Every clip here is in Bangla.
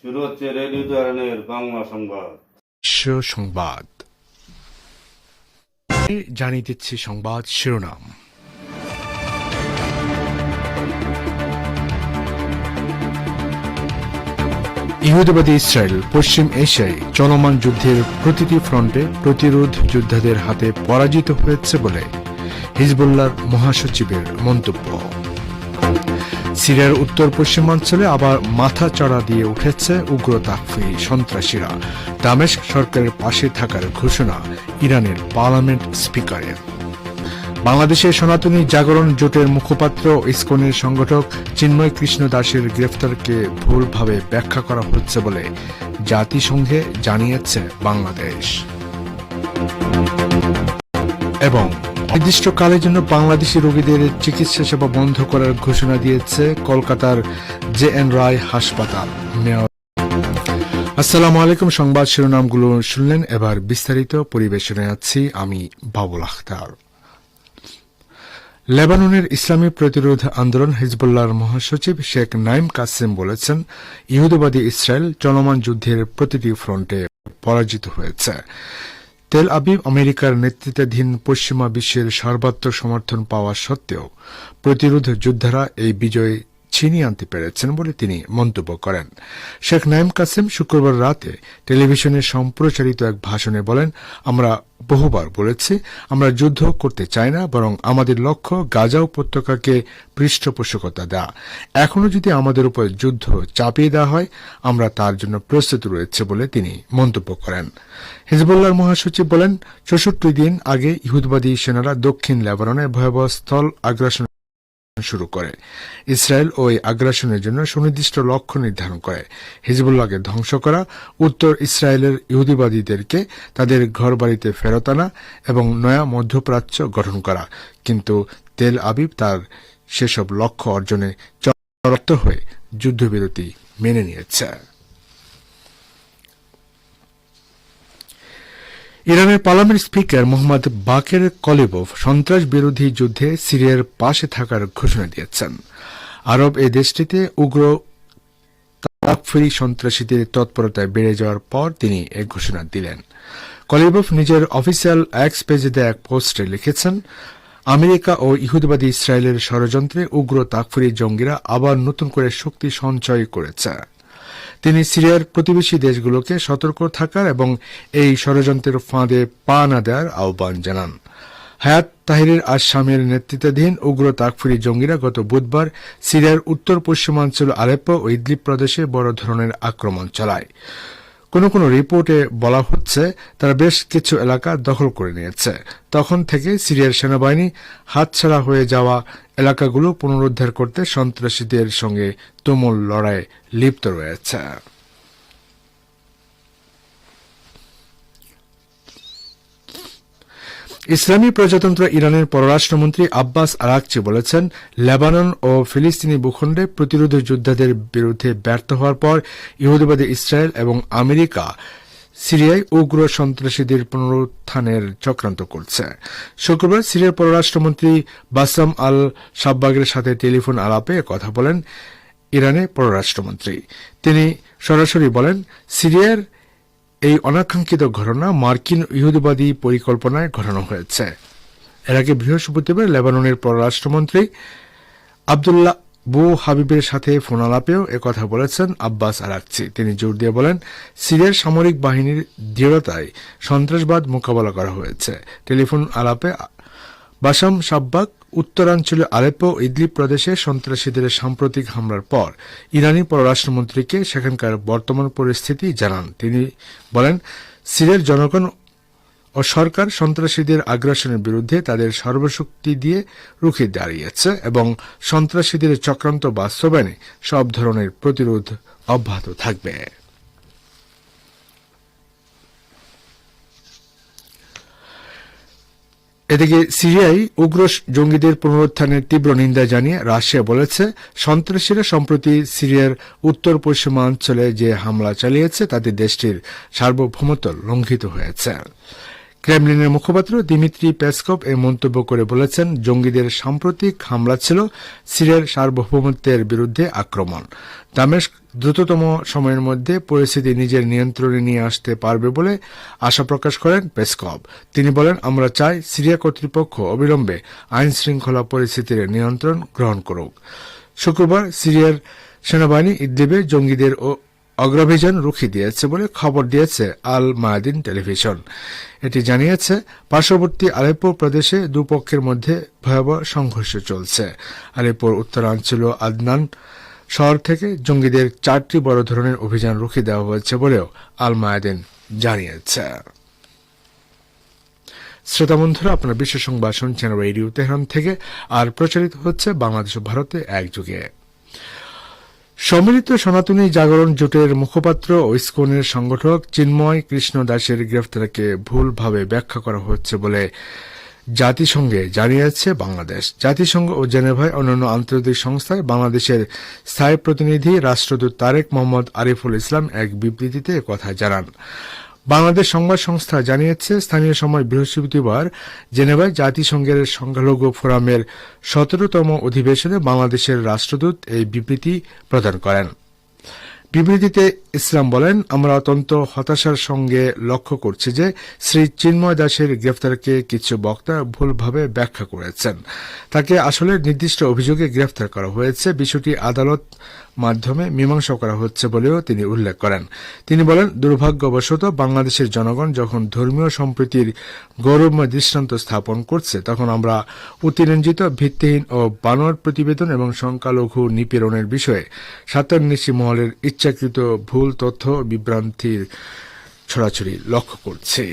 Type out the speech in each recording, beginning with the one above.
শুরু হচ্ছে রেডিও তেহরানের বাংলা সংবাদ। সংবাদ জানিয়ে দিচ্ছি সংবাদ শিরোনাম। ইহুদিবাদী ইসরায়েল পশ্চিম এশিয়ায় চলমান যুদ্ধের প্রতিটি ফ্রন্টে প্রতিরোধ যোদ্ধাদের হাতে পরাজিত হয়েছে বলে হিজবুল্লাহর মহাসচিবের মন্তব্য। সিরিয়ার উত্তর পশ্চিমাঞ্চলে আবার মাথা চড়া দিয়ে উঠেছে উগ্র তাকফিরি সন্ত্রাসীরা। দামেস্ক সরকারের পাশে থাকার ঘোষণা ইরানের পার্লামেন্ট স্পিকারের। বাংলাদেশের সনাতনী জাগরণ জোটের মুখপাত্র ইসকনের সংগঠক চিন্ময় কৃষ্ণ দাসের গ্রেফতারকে ভুলভাবে ব্যাখ্যা করা হচ্ছে বলে জাতিসংঘে জানিয়েছে বাংলাদেশ। এবং অনির্দিষ্টকালের জন্য বাংলাদেশি রোগীদের চিকিৎসা সেবা বন্ধ করার ঘোষণা দিয়েছে কলকাতার জে.এন. রায় হাসপাতাল। মেয়র। আসসালামু আলাইকুম। সংবাদ শিরোনামগুলো শুনলেন, এবার বিস্তারিত পরিবেশনে আছি আমি বাবুল আখতার। লেবাননের ইসলামী প্রতিরোধ আন্দোলন হিজবুল্লাহর মহাসচিব শেখ নাইম কাসেম বলেছেন, ইহুদিবাদী ইসরায়েল চলমান যুদ্ধের প্রতিটি ফ্রন্টে পরাজিত হয়েছে। তেল আবিব আমেরিকার নেতৃত্বাধীন পশ্চিমা বিশ্বের সর্বাত্মক সমর্থন পাওয়া সত্ত্বেও প্রতিরোধ যোদ্ধারা এই বিজয় ছিনিয়ে আনতে পেরেছেন বলে তিনি মন্তব্য করেন। শেখ নাইম কাসেম শুক্রবার রাতে টেলিভিশনে সম্প্রচারিত এক ভাষণে বলেন, আমরা বহুবার বলেছি আমরা যুদ্ধ করতে চাই না, বরং আমাদের লক্ষ্য গাজা উপত্যকাকে পৃষ্ঠপোষকতা দেওয়া। এখনও যদি আমাদের উপর যুদ্ধ চাপিয়ে দেওয়া হয়, আমরা তার জন্য প্রস্তুত রয়েছে বলে তিনি মন্তব্য করেন। হিজবুল্লাহর মহাসচিব বলেন, ৬৪ দিন আগে ইহুদিবাদী সেনারা দক্ষিণ লেবাননে ভয়াবহ স্থল আগ্রাসন শুরু করে। ইসরায়েল ওই আগ্রাসনের জন্য সুনির্দিষ্ট লক্ষ্য নির্ধারণ করে হিজবুল্লাহকে ধ্বংস করা, উত্তর ইসরায়েলের ইহুদিবাদীদেরকে তাদের ঘরবাড়িতে ফেরত আনা এবং নয়া মধ্যপ্রাচ্য গঠন করা। কিন্তু তেল আবিব তার সেসব লক্ষ্য অর্জনে চরত হয়ে যুদ্ধবিরতি মেনে নিয়েছে। ইরানের পার্লামেন্ট স্পিকার মোহাম্মদ বাকের কলিবভ সন্ত্রাস বিরোধী যুদ্ধে সিরিয়ার পাশে থাকার ঘোষণা দিয়েছেন। আরব এই দেশটিতে উগ্র তাকফিরি সন্ত্রাসীদের তৎপরতায় বেড়ে যাওয়ার পর তিনি এ ঘোষণা দিলেন। কলিবভ নিজের অফিসিয়াল এক্স পেজে দেয়া এক পোস্টে লিখেছেন, আমেরিকা ও ইহুদিবাদী ইসরায়েলের ষড়যন্ত্রে উগ্র তাকফিরি জঙ্গিরা আবার নতুন করে শক্তি সঞ্চয় করেছে। তিনি সিরিয়ার প্রতিবেশী দেশগুলোকে সতর্ক থাকার এবং এই ষড়যন্ত্রের ফাঁদে পা না দেওয়ার আহ্বান জানান। হায়াত তাহরির আশ-শামের নেতৃত্বাধীন উগ্র তাকফিরি জঙ্গিরা গত বুধবার সিরিয়ার উত্তর পশ্চিমাঞ্চল আলেপ্পো ও ইদলিব প্রদেশে বড় ধরনের আক্রমণ চালায়। কোন রিপোর্টে বলা হচ্ছে তারা বেশ কিছু এলাকা দখল করে নিয়েছে। তখন থেকে সিরিয়ার সেনাবাহিনী হাতছাড়া হয়ে যাওয়া এলাকাগুলো পুনরুদ্ধার করতে সন্ত্রাসীদের সঙ্গে তুমুল লড়াইয়ে লিপ্ত রয়েছে। ইসলামী প্রজাতন্ত্র ইরানের পররাষ্ট্রমন্ত্রী আব্বাস আরাকচি বলেছেন, লেবানন ও ফিলিস্তিনি ভূখণ্ডে প্রতিরোধ যোদ্ধাদের বিরুদ্ধে ব্যর্থ হওয়ার পর ইহুদিবাদী ইসরায়েল এবং আমেরিকা সিরিয়ায় উগ্র সন্ত্রাসীদের পুনরুত্থানের চক্রান্ত করছে। শুক্রবার সিরিয়ার পররাষ্ট্রমন্ত্রী বাসাম আল সাব্বাগের সাথে টেলিফোন আলাপে কথা বলেন ইরানের পররাষ্ট্রমন্ত্রী। তিনি সরাসরি বলেন, সিরিয়ার এই অনাকাঙ্ক্ষিত ঘটনা মার্কিন ইহুদিবাদী পরিকল্পনায় ঘটানো হয়েছে। এর আগে বৃহস্পতিবার লেবাননের পররাষ্ট্রমন্ত্রী আবদুল্লাহ বু হাবিবের সাথে ফোন আলাপেও একথা বলেছেন আব্বাস আরাকচি। তিনি জোর দিয়ে বলেন, সিরিয়ার সামরিক বাহিনীর দৃঢ়তায় সন্ত্রাসবাদ মোকাবেলা করা হয়েছে। টেলিফোন আলাপে বাসাম সাব্বাক উত্তরাঞ্চলে আলেপ্পো ও ইদলিব প্রদেশে সন্ত্রাসীদের সাম্প্রতিক হামলার পর ইরানি পররাষ্ট্রমন্ত্রীকে সেখানকার বর্তমান পরিস্থিতি জানান। তিনি বলেন, সিরিয়ার জনগণ ও সরকার সন্ত্রাসীদের আগ্রাসনের বিরুদ্ধে তাদের সর্বশক্তি দিয়ে রুখে দাঁড়িয়েছে এবং সন্ত্রাসীদের চক্রান্ত বাস্তবায়নে সব ধরনের প্রতিরোধ অব্যাহত থাকবে। এদিকে সিরিয়ায় উগ্র জঙ্গিদের পুনরুত্থানের তীব্র নিন্দা জানিয়ে রাশিয়া বলেছে, সন্ত্রাসীরা সম্প্রতি সিরিয়ার উত্তর পশ্চিমাঞ্চলে যে হামলা চালিয়েছে তাতে দেশটির সার্বভৌমত্ব লঙ্ঘিত হয়েছে। ক্রেমলিনের মুখপাত্র দিমিত্রি পেসকভ এই মন্তব্য করে বলেছেন, জঙ্গিদের সাম্প্রতিক হামলা ছিল সিরিয়ার সার্বভৌমত্বের বিরুদ্ধে আক্রমণ। দামেস্ক দ্রুততম সময়ের মধ্যে পরিস্থিতি নিজের নিয়ন্ত্রণে নিয়ে আসতে পারবে বলে আশা প্রকাশ করেন পেসকভ। তিনি বলেন, আমরা চাই সিরিয়া কর্তৃপক্ষ অবিলম্বে আইন শৃঙ্খলা পরিস্থিতির নিয়ন্ত্রণ গ্রহণ করুক। শুক্রবার সিরিয়ার সেনাবাহিনী ইদলিবে জঙ্গিদের অগ্রাভিযান রুখে দিয়েছে বলে খবর দিয়েছে আল মায়াদিন টেলিভিশন। এটি জানিয়েছে, পার্শ্ববর্তী আলেপ্পো প্রদেশে দুপক্ষের মধ্যে ভয়াবহ সংঘর্ষ চলছে। আলেপ্পোর উত্তরাঞ্চল আদনান শহর থেকে জঙ্গিদের 4টি বড় ধরনের অভিযান রুখে দেওয়া হয়েছে বলেও আল মায়াদিন জানিয়েছে। শ্রোতা বন্ধুরা, আপনারা বিশ্ব সংবাদ শুনছেন রেডিও তেহরান থেকে, আর প্রচারিত হচ্ছে বাংলাদেশ ও ভারতে একযোগে। সম্মিলিত সনাতনী জাগরণ জোটের মুখপাত্র ও ইসকনের সংগঠক চিন্ময় কৃষ্ণ দাসের গ্রেফতারকে ভুলভাবে ব্যাখ্যা করা হচ্ছে বলে জাতিসংঘে জানিয়েছে বাংলাদেশ। জাতিসংঘ ও জেনেভায় অন্যান্য আন্তর্জাতিক সংস্থায় বাংলাদেশের স্থায়ী প্রতিনিধি রাষ্ট্রদূত তারেক মোহাম্মদ আরিফুল ইসলাম এক বিবৃতিতে একথা জানান। বাংলাদেশ সংবাদ সংস্থা জানিয়েছে, স্থানীয় সময় বৃহস্পতিবার জেনেভায় জাতিসংঘের সংখ্যালঘু ফোরামের 17তম অধিবেশনে বাংলাদেশের রাষ্ট্রদূত এই বিবৃতি প্রদান করেন। বিবৃতিতে ইসলাম বলেন, আমরা অত্যন্ত হতাশার সঙ্গে লক্ষ্য করছি যে শ্রী চিন্ময় দাসের গ্রেফতারকে কিছু বক্তা ভুলভাবে ব্যাখ্যা করেছেন। তাকে আসলে নির্দিষ্ট অভিযোগে গ্রেফতার করা হয়েছে, বিষয়টি আদালত মাধ্যমে মীমাংসা করা হচ্ছে বলেও তিনি উল্লেখ করেন। তিনি বলেন, দুর্ভাগ্যবশত বাংলাদেশের জনগণ যখন ধর্মীয় সম্প্রীতির গৌরবময় দৃষ্টান্ত স্থাপন করছে, তখন আমরা অতিরঞ্জিত, ভিত্তিহীন ও বানোয়াট প্রতিবেদন এবং সংখ্যালঘু নিপীড়নের বিষয়ে স্বার্থান্বেষী মহলের ইচ্ছাকৃত ভুল তথ্য বিভ্রান্তির ছড়াছড়ি লক্ষ্য করছে।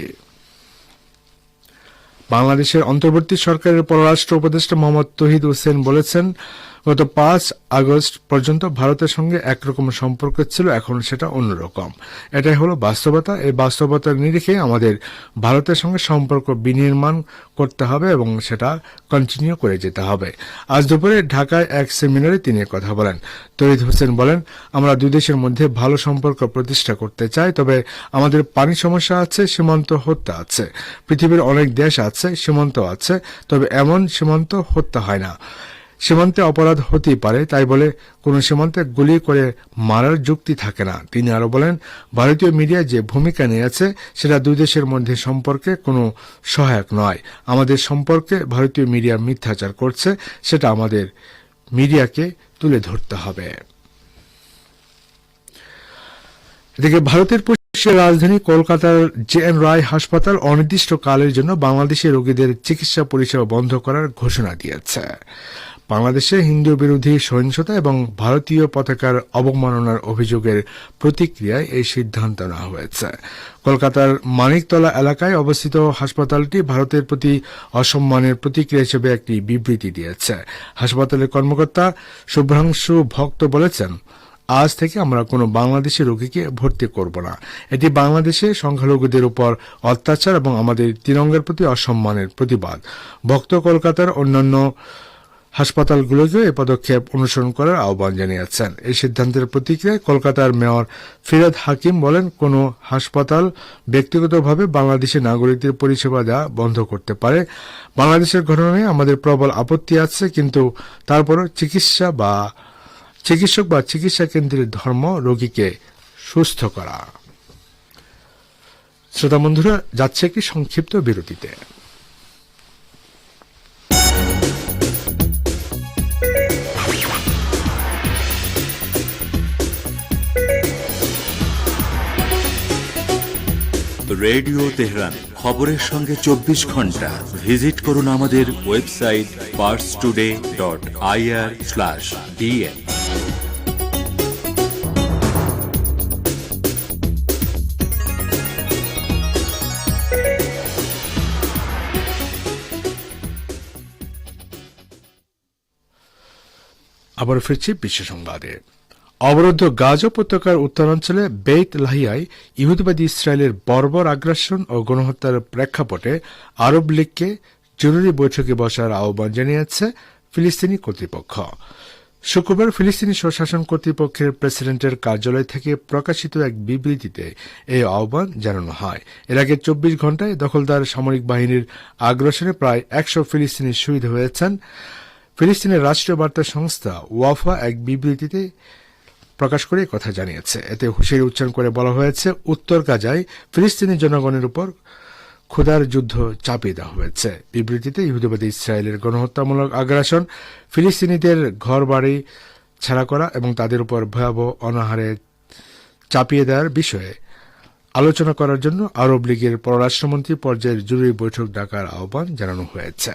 বাংলাদেশের অন্তর্বর্তী সরকারের পররাষ্ট্র উপদেষ্টা মোহাম্মদ তৌহিদ হোসেন বলেছেন, গত 5 আগস্ট পর্যন্ত ভারতের সঙ্গে একরকম সম্পর্ক ছিল, এখন সেটা অন্যরকম। এটাই হলো বাস্তবতা। এই বাস্তবতার নিরিখে আমাদের ভারতের সঙ্গে সম্পর্ক বিনির্মাণ করতে হবে এবং সেটা কন্টিনিউ করে যেতে হবে। আজ দুপুরে ঢাকায় এক সেমিনারে তিনি কথা বলেন। তৌহিদ হোসেন বলেন, আমরা দুই দেশের মধ্যে ভালো সম্পর্ক প্রতিষ্ঠা করতে চাই, তবে আমাদের পানি সমস্যা আছে, সীমান্ত হত্যা আছে। পৃথিবীর অনেক দেশ আছে, সীমান্ত আছে, তবে এমন সীমান্ত হত্যা হয় না। সীমান্তে অপরাধ হতেই পারে, তাই বলে কোন সীমান্তে গুলি করে মারার যুক্তি থাকে না। তিনি আরো বলেন, ভারতীয় মিডিয়া যে ভূমিকা নিয়েছে সেটা দুই দেশের মধ্যে সম্পর্কে কোনো সহায়ক নয়। আমাদের সম্পর্কে ভারতীয় মিডিয়া মিথ্যাচার করছে, সেটা আমাদের মিডিয়াকে তুলে ধরতে হবে। এদিকে ভারতের পশ্চিম রাজধানী কলকাতার জে.এন. রায় হাসপাতাল অনির্দিষ্টকালের জন্য বাংলাদেশি রোগীদের চিকিৎসা পরিষেবা বন্ধ করার ঘোষণা দিয়েছে। বাংলাদেশে হিন্দু বিরোধী সহিংসতা এবং ভারতীয় পতাকার অবমাননার অভিযোগের প্রতিক্রিয়ায় এই সিদ্ধান্ত নেওয়া হয়েছে। কলকাতার মানিকতলা এলাকায় অবস্থিত হাসপাতালটি ভারতের প্রতি অসম্মানের প্রতিক্রিয়া হিসেবে একটি বিবৃতি দিয়েছে। হাসপাতালের কর্মকর্তা শুভ্রাংশু ভক্ত বলেছেন, আজ থেকে আমরা কোনো বাংলাদেশি রোগীকে ভর্তি করব না। এটি বাংলাদেশে সংখ্যালঘুদের উপর অত্যাচার এবং আমাদের তিরঙ্গার প্রতি অসম্মানের প্রতিবাদ। ভক্ত কলকাতার অন্যান্য হাসপাতালগুলোকে এই পদক্ষেপ অনুসরণ করার আহ্বান জানিয়েছেন। এই সিদ্ধান্তের প্রতিক্রিয়ায় কলকাতার মেয়র ফিরহাদ হাকিম বলেন, কোনো হাসপাতাল ব্যক্তিগতভাবে বাংলাদেশের নাগরিকদের পরিষেবা দেওয়া বন্ধ করতে পারে। বাংলাদেশের ঘটনায় আমাদের প্রবল আপত্তি আছে, কিন্তু তারপরও চিকিৎসক বা চিকিৎসা কেন্দ্রের ধর্ম রোগীকে সুস্থ করা। শ্রোতা বন্ধুরা, যাচ্ছে একটি সংক্ষিপ্ত বিরতিতে। রেডিও তেহরান, খবরের সঙ্গে 24 ঘন্টা। ভিজিট করুন আমাদের ওয়েবসাইট parstoday.ir/dn। আবার ফিরছি বিশ্ব সংবাদে। অবরুদ্ধ গাজা উপত্যকার উত্তরাঞ্চলে বেইত লাহিয়ায় ইহুদিবাদী ইসরায়েলের বর্বর আগ্রাসন ও গণহত্যার প্রেক্ষাপটে আরব লীগকে জরুরি বৈঠকে বসার আহ্বান জানিয়েছে ফিলিস্তিনি কর্তৃপক্ষ। শুক্রবার ফিলিস্তিনি স্বশাসন কর্তৃপক্ষের প্রেসিডেন্টের কার্যালয় থেকে প্রকাশিত এক বিবৃতিতে এই আহ্বান জানানো হয়। এর আগে 24 ঘণ্টায় দখলদার সামরিক বাহিনীর আগ্রাসনে প্রায় 100 ফিলিস্তিনি শহীদ হয়েছেন। ফিলিস্তিনের রাষ্ট্রীয় বার্তা সংস্থা ওয়াফা এক বিবৃতিতে প্রকাশ করে কথা জানিয়েছে। এতে হুঁশিয়ারি উচ্চারণ করে বলা হয়েছে, উত্তর গাজায় ফিলিস্তিনি জনগণের উপর ক্ষুধার যুদ্ধ চাপিয়ে দেওয়া হয়েছে। বিবৃতিতে ইহুদিবাদী ইসরায়েলের গণহত্যামূলক আগ্রাসন, ফিলিস্তিনিদের ঘরবাড়ি ছাড়া করা এবং তাদের উপর ভয়াবহ অনাহারে চাপিয়ে দেওয়ার বিষয়ে আলোচনা করার জন্য আরব লীগের পররাষ্ট্রমন্ত্রী পর্যায়ের জরুরি বৈঠক ডাকার আহ্বান জানানো হয়েছে।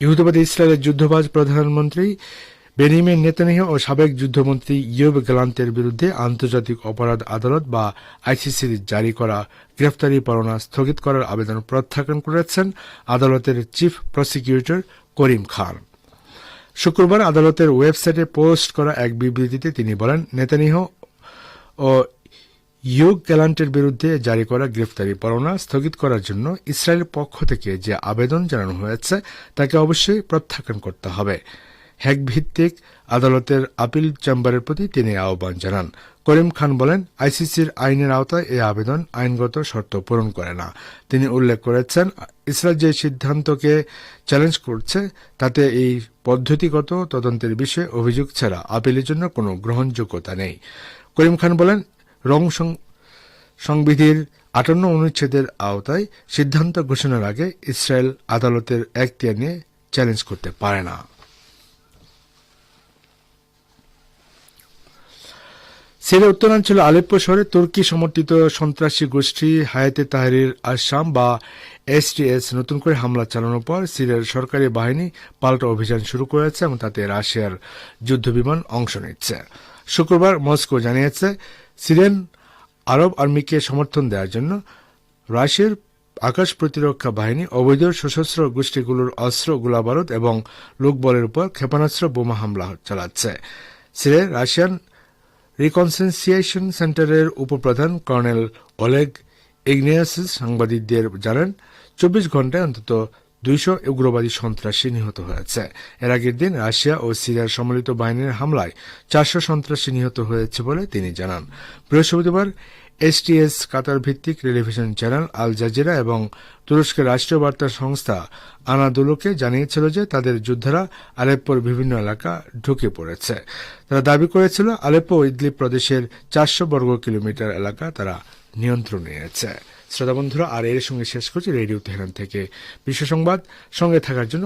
ইহুদিবাদী ইসরায়েলের যুদ্ধবাজ প্রধানমন্ত্রী বেনিয়ামিন নেতানিয়াহু ও সাবেক যুদ্ধমন্ত্রী ইয়োব গ্যালান্টের বিরুদ্ধে আন্তর্জাতিক অপরাধ আদালত বা আইসিসির জারি করা গ্রেফতারি পরোয়ানা স্থগিত করার আবেদন প্রত্যাখ্যান করেছেন আদালতের চিফ প্রসিকিউটর করিম খান। শুক্রবার আদালতের ওয়েবসাইটে পোস্ট করা এক বিবৃতিতে তিনি বলেন, নেতানিয়াহু ও ইয়োব গ্যালান্টের বিরুদ্ধে জারি করা গ্রেফতারি পরোয়ানা স্থগিত করার জন্য ইসরায়েলের পক্ষ থেকে যে আবেদন জানানো হয়েছে তাকে অবশ্যই প্রত্যাখ্যান করতে হবে। হ্যাগ ভিত্তিক আদালতের আপিল চেম্বারের প্রতি তিনি আহ্বান জানান। করিম খান বলেন, আইসিসির আইনের আওতায় এই আবেদন আইনগত শর্ত পূরণ করে না। তিনি উল্লেখ করেছেন, ইসরায়েল যে সিদ্ধান্তকে চ্যালেঞ্জ করছে তাতে এই পদ্ধতিগত তদন্তের বিষয়ে অভিযোগ ছাড়া আপিলের জন্য কোনো গ্রহণযোগ্যতা নেই। করিম খান বলেন, রং সংবিধির 58 অনুচ্ছেদের আওতায় সিদ্ধান্ত ঘোষণার আগে ইসরায়েল আদালতের এখতিয়ার নিয়ে চ্যালেঞ্জ করতে পারে না। সিরিয়ার উত্তরাঞ্চলে আলেপ্পো শহরে তুর্কি সমর্থিত সন্ত্রাসী গোষ্ঠী হায়াতে তাহরির আশ-শাম বা এসটিএস নতুন করে হামলা চালানোর পর সিরিয়ার সরকারি বাহিনী পাল্টা অভিযান শুরু করেছে এবং তাতে রাশিয়ার যুদ্ধবিমান অংশ নিচ্ছে। শুক্রবার মস্কো জানিয়েছে, সিরিয়ান আরব আর্মিকে সমর্থন দেওয়ার জন্য রাশিয়ার আকাশ প্রতিরক্ষা বাহিনী অবৈধ সশস্ত্র গোষ্ঠীগুলোর অস্ত্র, গোলাবারুদ এবং লোকবলের উপর ক্ষেপণাস্ত্র বোমা হামলা চালাচ্ছে। সিরিয়ার রাশিয়ান রিকনসিলিয়েশন সেন্টারের উপপ্রধান কর্নেল ওলেগ ইগনিয়াসিস সাংবাদিকদের জানান, 24 ঘণ্টায় অন্তত 200 উগ্রবাদী সন্ত্রাসী নিহত হয়েছে। এর আগের দিন রাশিয়া ও সিরিয়ার সম্মিলিত বাহিনীর হামলায় 400 সন্ত্রাসী নিহত হয়েছে বলে তিনি জানান। বৃহস্পতিবার এসটিএস কাতার ভিত্তিক টেলিভিশন চ্যানেল আল জাজিরা এবং তুরস্কের রাষ্ট্রীয় বার্তা সংস্থা আনাদোলুকে জানিয়েছিল যে তাদের যোদ্ধারা আলেপ্পোর বিভিন্ন এলাকা ঢুকে পড়েছে। তারা দাবি করেছিল, আলেপ্পো ও ইদলিব প্রদেশের 400 বর্গ কিলোমিটার এলাকা তারা নিয়ন্ত্রণ নিয়েছে। শ্রোতা বন্ধুরা, আর এর সঙ্গে শেষ করছি রেডিও তেহরান থেকে বিশ্ব সংবাদ। সঙ্গে থাকার জন্য